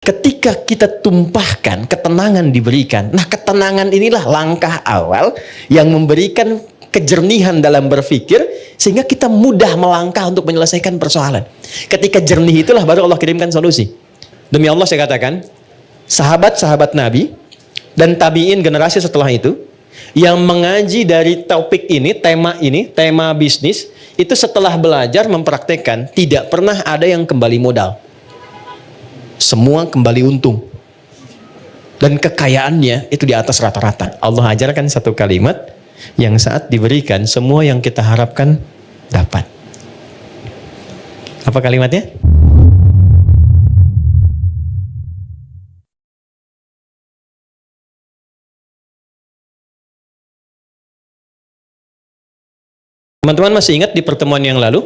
Ketika kita tumpahkan, ketenangan diberikan. Nah, ketenangan inilah langkah awal yang memberikan kejernihan dalam berpikir, sehingga kita mudah melangkah untuk menyelesaikan persoalan. Ketika jernih itulah baru Allah kirimkan solusi. Demi Allah saya katakan, sahabat-sahabat Nabi dan tabi'in generasi setelah itu, yang mengaji dari topik ini, tema bisnis, itu setelah belajar mempraktekkan, tidak pernah ada yang kembali modal. Semua kembali untung. Dan kekayaannya itu di atas rata-rata. Allah ajarkan satu kalimat yang saat diberikan, semua yang kita harapkan dapat. Apa kalimatnya? Teman-teman masih ingat di pertemuan yang lalu,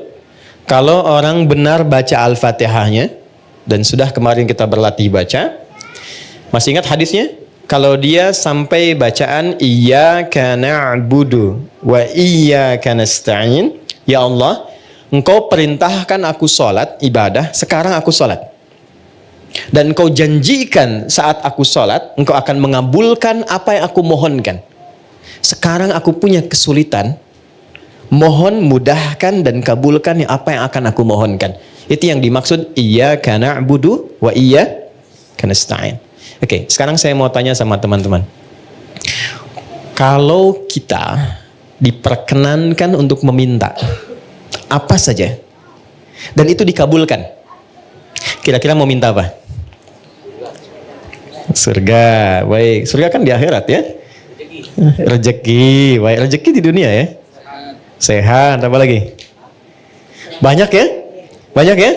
kalau orang benar baca Al-Fatihahnya, dan sudah kemarin kita berlatih baca, masih ingat hadisnya? Kalau dia sampai bacaan Iyyaka na'budu wa iyyaka nasta'in, ya Allah, Engkau perintahkan aku sholat, ibadah, sekarang aku sholat. Dan Engkau janjikan saat aku sholat, Engkau akan mengabulkan apa yang aku mohonkan. Sekarang aku punya kesulitan, mohon mudahkan dan kabulkan apa yang akan aku mohonkan. Itu yang dimaksud Iyyaka na'budu wa iyyaka nasta'in. Oke, sekarang saya mau tanya sama teman-teman. Kalau kita diperkenankan untuk meminta apa saja dan itu dikabulkan, kira-kira mau minta apa? Surga. Baik, surga kan di akhirat ya. Rezeki. Baik, rezeki di dunia ya. Sehat, apa lagi? Banyak ya? Banyak ya?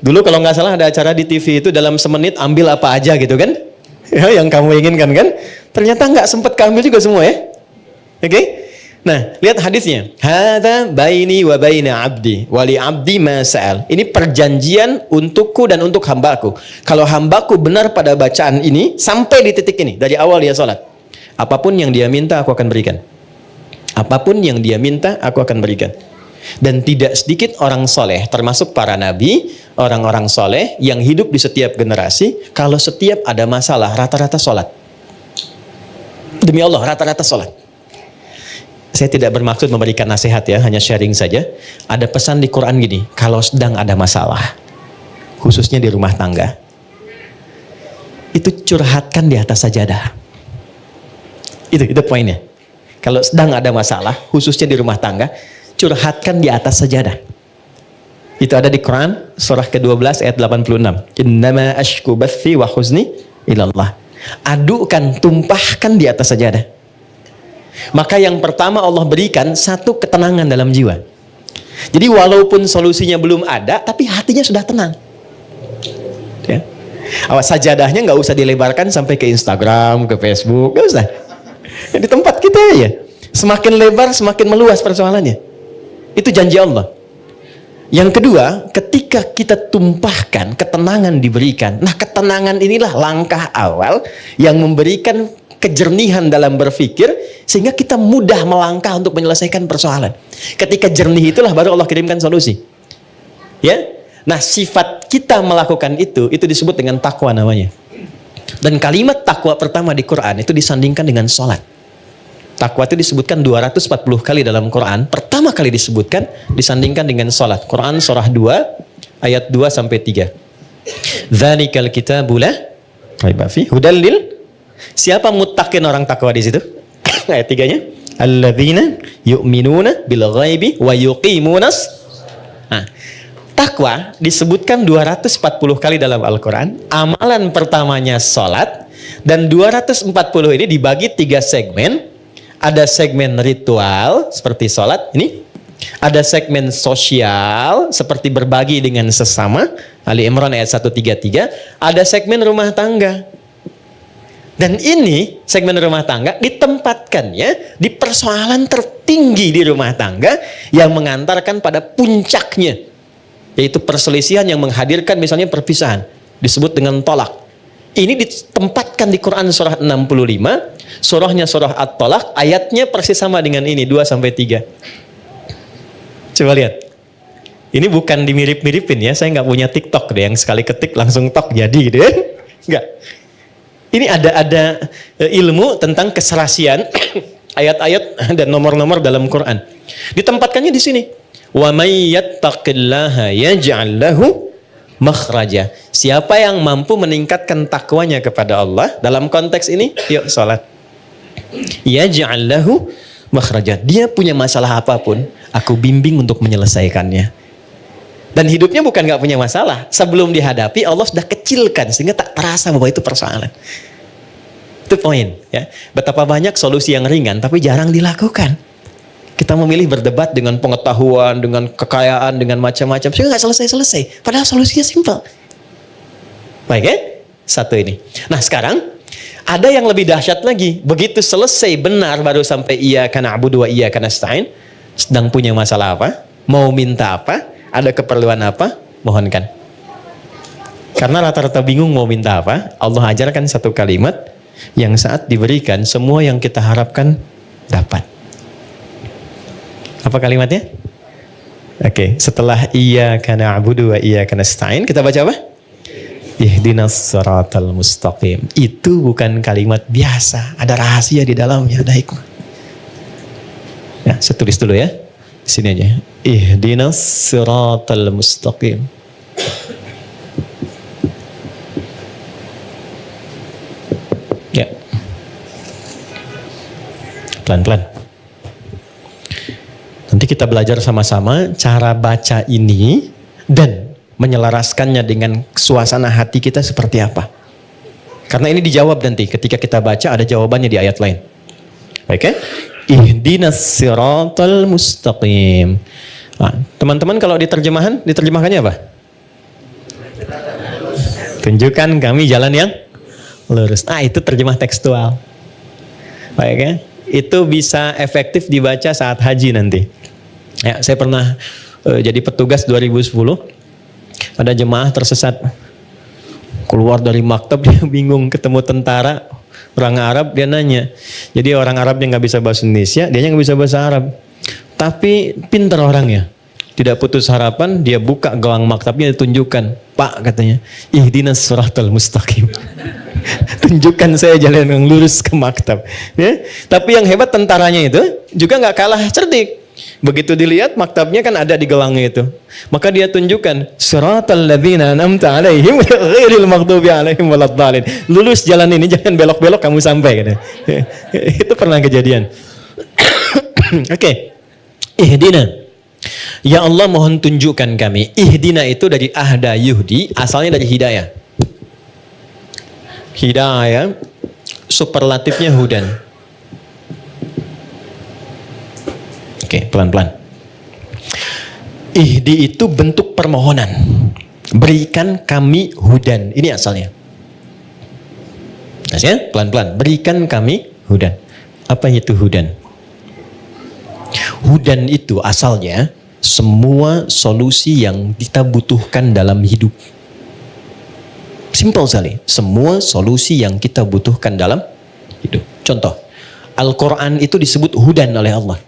Dulu kalau nggak salah ada acara di TV itu dalam semenit ambil apa aja gitu kan? Ya, yang kamu inginkan kan? Ternyata nggak sempat keambil juga semua ya? Oke? Nah, lihat hadisnya. Hadza baini wa baina abdi wa li abdi ma sa'al. Ini perjanjian untukku dan untuk hambaku. Kalau hambaku benar pada bacaan ini sampai di titik ini dari awal dia sholat, apapun yang dia minta aku akan berikan. Apapun yang dia minta aku akan berikan. Dan tidak sedikit orang soleh, termasuk para nabi, orang-orang soleh yang hidup di setiap generasi, kalau setiap ada masalah rata-rata sholat. Demi Allah, rata-rata sholat. Saya tidak bermaksud memberikan nasihat ya, hanya sharing saja. Ada pesan di Quran gini, kalau sedang ada masalah, khususnya di rumah tangga, itu curhatkan di atas sajadah. Itu poinnya. Kalau sedang ada masalah, khususnya di rumah tangga, curhatkan di atas sajadah. Itu ada di Quran surah ke-12 ayat 86. Innama ashku bathi wa huzni ilallah. Adukan, tumpahkan di atas sajadah. Maka yang pertama Allah berikan satu ketenangan dalam jiwa. Jadi walaupun solusinya belum ada, tapi hatinya sudah tenang. Ya. Awas, sajadahnya nggak usah dilebarkan sampai ke Instagram, ke Facebook, nggak usah. Di tempat kita ya. Semakin lebar, semakin meluas persoalannya. Itu janji Allah. Yang kedua, ketika kita tumpahkan, ketenangan diberikan. Nah, ketenangan inilah langkah awal yang memberikan kejernihan dalam berpikir, sehingga kita mudah melangkah untuk menyelesaikan persoalan. Ketika jernih itulah baru Allah kirimkan solusi. Ya. Nah, sifat kita melakukan itu disebut dengan takwa namanya. Dan kalimat takwa pertama di Quran itu disandingkan dengan sholat. Takwa itu disebutkan 240 kali dalam Quran. Pertama kali disebutkan, disandingkan dengan sholat. Quran surah 2, ayat 2 sampai 3. Dzalikal kitabu la raiba fi hudal lil. Siapa muttaqin orang takwa di situ? Ayat 3-nya. Alladzina yu'minuna bil ghaibi wa yuqimunas. Nah, takwa disebutkan 240 kali dalam Al-Quran. Amalan pertamanya sholat. Dan 240 ini dibagi 3 segmen. Ada segmen ritual seperti sholat ini, ada segmen sosial seperti berbagi dengan sesama, Ali Imran ayat 133, ada segmen rumah tangga. Dan ini segmen rumah tangga ditempatkan ya di persoalan tertinggi di rumah tangga yang mengantarkan pada puncaknya, yaitu perselisihan yang menghadirkan misalnya perpisahan, disebut dengan tolak. Ini ditempatkan di Quran surah 65, surahnya surah At-Tolak, ayatnya persis sama dengan ini, 2-3. Coba lihat. Ini bukan dimirip-miripin ya, saya nggak punya TikTok deh yang sekali ketik langsung tok jadi gitu ya. Enggak. Ini ada ilmu tentang keserasian ayat-ayat dan nomor-nomor dalam Quran. Ditempatkannya di sini. Wa may yattaqillaha yaj'al lahu makhraja. Siapa yang mampu meningkatkan takwanya kepada Allah dalam konteks ini, yuk salat. Yaj'al lahu makhraja. Dia punya masalah apapun, aku bimbing untuk menyelesaikannya. Dan hidupnya bukan nggak punya masalah. Sebelum dihadapi, Allah sudah kecilkan sehingga tak terasa bahwa itu persoalan. Itu poin. Ya. Betapa banyak solusi yang ringan tapi jarang dilakukan. Kita memilih berdebat dengan pengetahuan, dengan kekayaan, dengan macam-macam. Sehingga nggak selesai-selesai. Padahal solusinya simpel. Baik ya? Satu ini. Nah sekarang, ada yang lebih dahsyat lagi. Begitu selesai benar baru sampai iyyaka na'budu wa iyyaka nasta'in. Sedang punya masalah apa? Mau minta apa? Ada keperluan apa? Mohonkan. Karena rata-rata bingung mau minta apa, Allah ajarkan satu kalimat yang saat diberikan semua yang kita harapkan dapat. Apa kalimatnya? Oke, setelah iyyaka na'budu wa iyyaka nasta'in, kita baca apa? Ihdinas siratal mustaqim. Itu bukan kalimat biasa, ada rahasia di dalamnya, ada hikmah. Ya, saya tulis dulu ya. Di sini aja. Ihdinas siratal mustaqim. Ya. Pelan-pelan. Nanti kita belajar sama-sama cara baca ini dan menyelaraskannya dengan suasana hati kita seperti apa. Karena ini dijawab nanti ketika kita baca ada jawabannya di ayat lain. Baik ya? Ihdinas siratal mustaqim. Nah, teman-teman kalau diterjemahkannya apa? Tunjukkan kami jalan yang lurus. Itu terjemah tekstual. Baik ya? Itu bisa efektif dibaca saat haji nanti. Ya, saya pernah jadi petugas 2010. Ada jemaah tersesat. Keluar dari maktab dia bingung ketemu tentara orang Arab, dia nanya. Jadi orang Arab yang nggak bisa bahasa Indonesia, dia nggak bisa bahasa Arab. Tapi pintar orangnya. Tidak putus harapan, dia buka gawang maktabnya, ditunjukkan. Pak katanya, ihdinas siratal mustaqim. Tunjukkan saya jalan yang lurus ke maktab. Ya? Tapi yang hebat tentaranya itu juga nggak kalah cerdik. Begitu dilihat maktabnya kan ada di gelangnya itu. Maka dia tunjukkan siratal ladzina an'amta 'alaihim ghairil maghdubi 'alaihim waladdallin. Lulus jalan ini, jangan belok-belok kamu sampai gitu. Itu pernah kejadian. Oke. Ihdina. Ya Allah mohon tunjukkan kami. Ihdina itu dari ahda yuhdi, asalnya dari hidayah. Hidayah superlatifnya hudan. Oke, pelan-pelan. Ihdi itu bentuk permohonan. Berikan kami hudan. Ini asalnya. Asalnya pelan-pelan. Berikan kami hudan. Apa itu hudan? Hudan itu asalnya semua solusi yang kita butuhkan dalam hidup. Simpel sekali. Semua solusi yang kita butuhkan dalam hidup. Contoh, Al-Quran itu disebut hudan oleh Allah.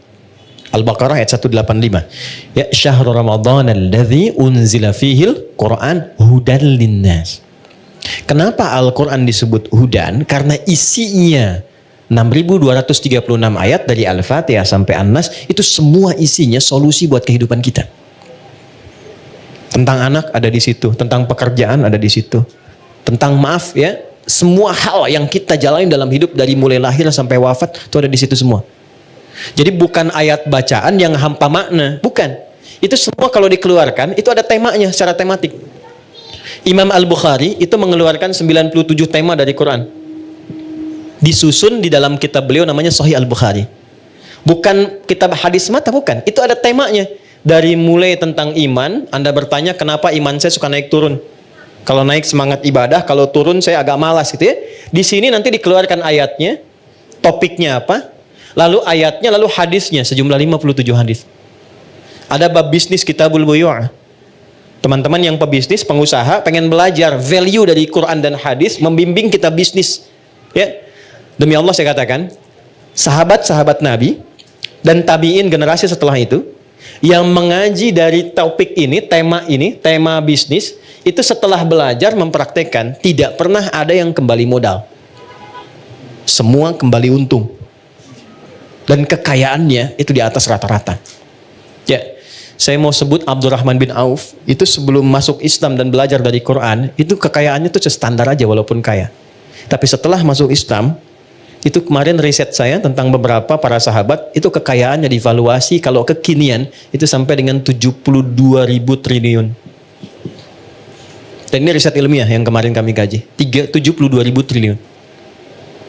Al-Baqarah ayat 185. Ya syahrul Ramadan alladzi unzila fihil Quran hudan linnas. Kenapa Al-Quran disebut hudan? Karena isinya 6.236 ayat dari Al-Fatihah sampai An-Nas itu semua isinya solusi buat kehidupan kita. Tentang anak ada di situ, tentang pekerjaan ada di situ. Tentang maaf ya, semua hal yang kita jalani dalam hidup dari mulai lahir sampai wafat itu ada di situ semua. Jadi bukan ayat bacaan yang hampa makna, bukan. Itu semua kalau dikeluarkan, itu ada temanya secara tematik. Imam Al-Bukhari itu mengeluarkan 97 tema dari Quran. Disusun di dalam kitab beliau namanya Sahih Al-Bukhari. Bukan kitab hadis mata, bukan. Itu ada temanya. Dari mulai tentang iman, Anda bertanya kenapa iman saya suka naik turun. Kalau naik semangat ibadah, kalau turun saya agak malas gitu ya. Di sini nanti dikeluarkan ayatnya, topiknya apa, lalu ayatnya, lalu hadisnya, sejumlah 57 hadis. Ada bab bisnis kitabul buyu'. Teman-teman yang pebisnis, pengusaha, pengen belajar value dari Quran dan hadis, membimbing kita bisnis. Ya, demi Allah saya katakan, sahabat-sahabat Nabi dan tabi'in generasi setelah itu, yang mengaji dari topik ini, tema bisnis, itu setelah belajar mempraktekkan tidak pernah ada yang kembali modal. Semua kembali untung. Dan kekayaannya itu di atas rata-rata. Ya, saya mau sebut Abdurrahman bin Auf, itu sebelum masuk Islam dan belajar dari Quran, itu kekayaannya itu standar aja walaupun kaya. Tapi setelah masuk Islam, itu kemarin riset saya tentang beberapa para sahabat, itu kekayaannya divaluasi kalau kekinian itu sampai dengan 72.000 triliun. Dan ini riset ilmiah yang kemarin kami kaji, 72.000 triliun.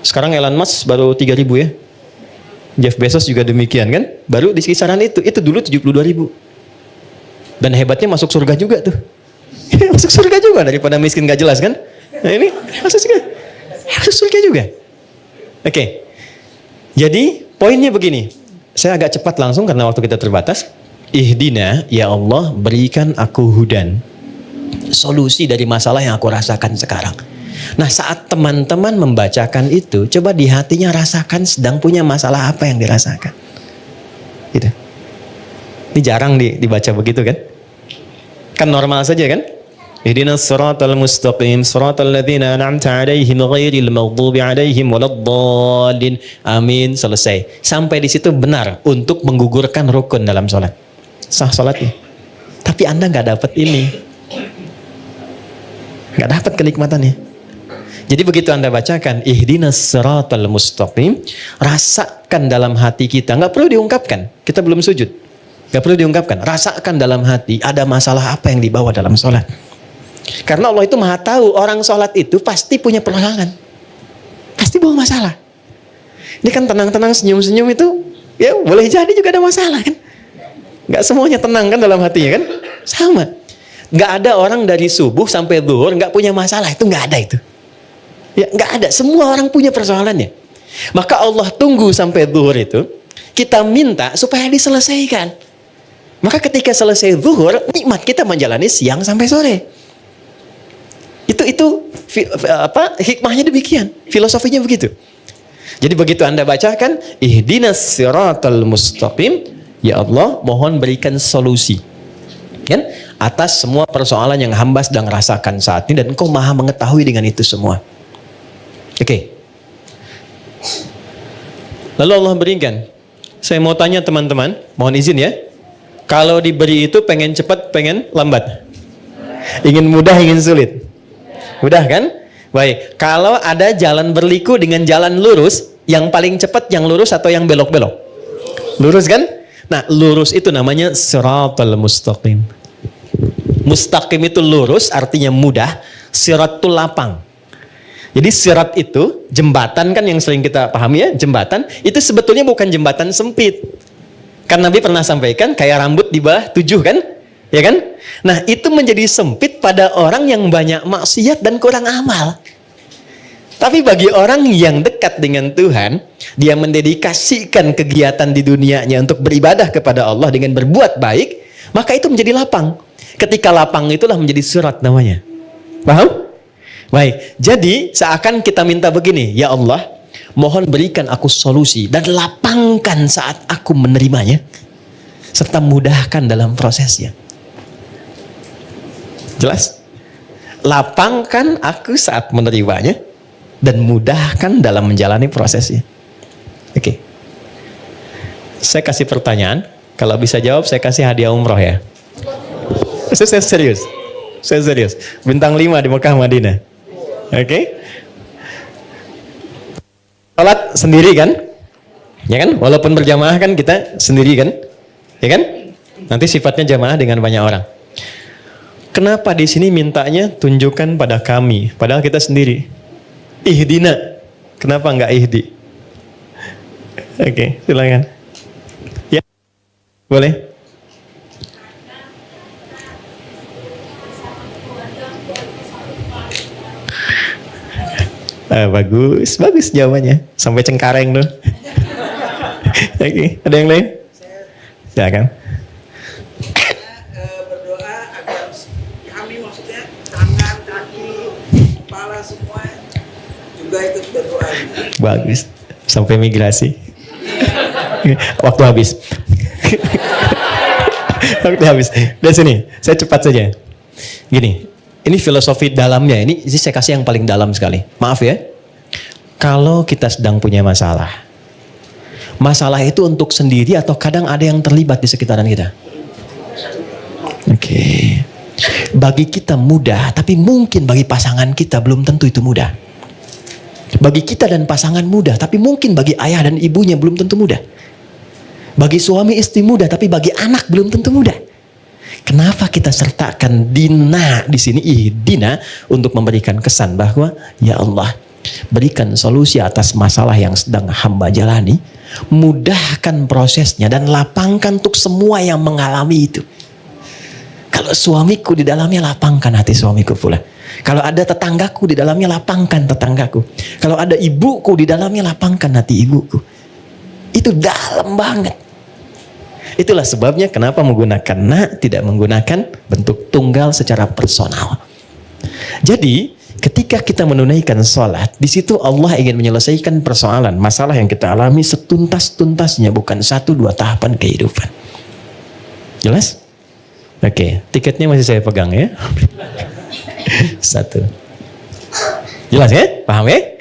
Sekarang Elon Musk baru 3.000 ya. Jeff Bezos juga demikian kan, baru di kisaran itu dulu 72.000. Dan hebatnya masuk surga juga tuh. Masuk surga juga daripada miskin gak jelas kan. Nah ini masuk surga juga. Oke. Jadi poinnya begini. Saya agak cepat langsung karena waktu kita terbatas. Ihdina, ya Allah, berikan aku hudan. Solusi dari masalah yang aku rasakan sekarang. Nah, saat teman-teman membacakan itu, coba di hatinya rasakan sedang punya masalah apa yang dirasakan. Gitu. Ini jarang dibaca begitu kan? Kan normal saja kan? Ihdinas siratal mustaqim, siratal ladzina an'amta 'alaihim ghairil maghdubi 'alaihim waladdallin. Amin, selesai. Sampai di situ benar untuk menggugurkan rukun dalam salat. Sah salatnya. Tapi Anda nggak dapat ini. Nggak dapat kenikmatannya. Jadi begitu Anda bacakan ihdinas siratal mustaqim, rasakan dalam hati kita, nggak perlu diungkapkan. Kita belum sujud. Nggak perlu diungkapkan. Rasakan dalam hati ada masalah apa yang dibawa dalam sholat. Karena Allah itu Maha tahu orang sholat itu pasti punya persoalan. Pasti bawa masalah. Ini kan tenang-tenang senyum-senyum itu ya boleh jadi juga ada masalah kan. Nggak semuanya tenang kan dalam hatinya kan. Sama. Nggak ada orang dari subuh sampai zuhur nggak punya masalah. Itu nggak ada itu. Ya, nggak ada. Semua orang punya persoalannya. Maka Allah tunggu sampai zuhur itu. Kita minta supaya diselesaikan. Maka ketika selesai zuhur, nikmat kita menjalani siang sampai sore. Itu hikmahnya demikian. Filosofinya begitu. Jadi begitu Anda bacakan, ihdinas siratal mustaqim, ya Allah, mohon berikan solusi. Kan? Atas semua persoalan yang hamba sedang rasakan saat ini dan Engkau Maha mengetahui dengan itu semua. Oke. Lalu Allah berikan. Saya mau tanya teman-teman, mohon izin ya. Kalau diberi itu pengen cepat, pengen lambat? Ingin mudah, ingin sulit? Mudah kan? Baik. Kalau ada jalan berliku dengan jalan lurus, yang paling cepat yang lurus atau yang belok-belok? Lurus kan? Nah, lurus itu namanya siratal mustaqim. Mustaqim itu lurus, artinya mudah. Sirat itu lapang. Jadi sirat itu jembatan kan yang sering kita pahami ya, jembatan itu sebetulnya bukan jembatan sempit. Kan Nabi pernah sampaikan kayak rambut di bawah 7 kan? Ya kan? Nah, itu menjadi sempit pada orang yang banyak maksiat dan kurang amal. Tapi bagi orang yang dekat dengan Tuhan, dia mendedikasikan kegiatan di dunianya untuk beribadah kepada Allah dengan berbuat baik, maka itu menjadi lapang. Ketika lapang itulah menjadi sirat namanya. Paham? Baik, jadi seakan kita minta begini, ya Allah, mohon berikan aku solusi dan lapangkan saat aku menerimanya, serta mudahkan dalam prosesnya. Jelas? Lapangkan aku saat menerimanya dan mudahkan dalam menjalani prosesnya. Oke. Saya kasih pertanyaan, kalau bisa jawab saya kasih hadiah umroh ya. Saya serius. Saya serius. Bintang 5 di Mekah Madinah. Oke. Salat sendiri kan? Ya kan? Walaupun berjamaah kan kita sendiri kan? Ya kan? Nanti sifatnya jamaah dengan banyak orang. Kenapa di sini mintanya tunjukkan pada kami, padahal kita sendiri? Ihdina. Kenapa enggak ihdi? Oke, silakan. Ya. Boleh? Bagus jawabannya. Sampai Cengkareng tuh. Oke, ada yang lain? Silakan. Berdoa agar kami maksudnya tangan, kaki, kepala semua juga ikut berdoa. Bagus. Sampai migrasi. Waktu habis. Waktu habis. Dari sini, saya cepat saja. Gini, Ini filosofi dalamnya. Ini saya kasih yang paling dalam sekali. Maaf ya. Kalau kita sedang punya masalah. Masalah itu untuk sendiri atau kadang ada yang terlibat di sekitaran kita? Oke. Bagi kita mudah, tapi mungkin bagi pasangan kita belum tentu itu mudah. Bagi kita dan pasangan mudah, tapi mungkin bagi ayah dan ibunya belum tentu mudah. Bagi suami istri mudah, tapi bagi anak belum tentu mudah. Kenapa kita sertakan dina di sini, ihdina, untuk memberikan kesan bahwa ya Allah, berikan solusi atas masalah yang sedang hamba jalani, mudahkan prosesnya dan lapangkan untuk semua yang mengalami itu. Kalau suamiku di dalamnya, lapangkan hati suamiku pula. Kalau ada tetanggaku di dalamnya, lapangkan tetanggaku. Kalau ada ibuku di dalamnya, lapangkan hati ibuku. Itu dalam banget. Itulah sebabnya kenapa menggunakan na, tidak menggunakan bentuk tunggal secara personal. Jadi ketika kita menunaikan sholat, di situ Allah ingin menyelesaikan persoalan, masalah yang kita alami setuntas-tuntasnya, bukan 1-2 tahapan kehidupan. Jelas? Oke, tiketnya masih saya pegang ya. 1. Jelas ya? Paham ya?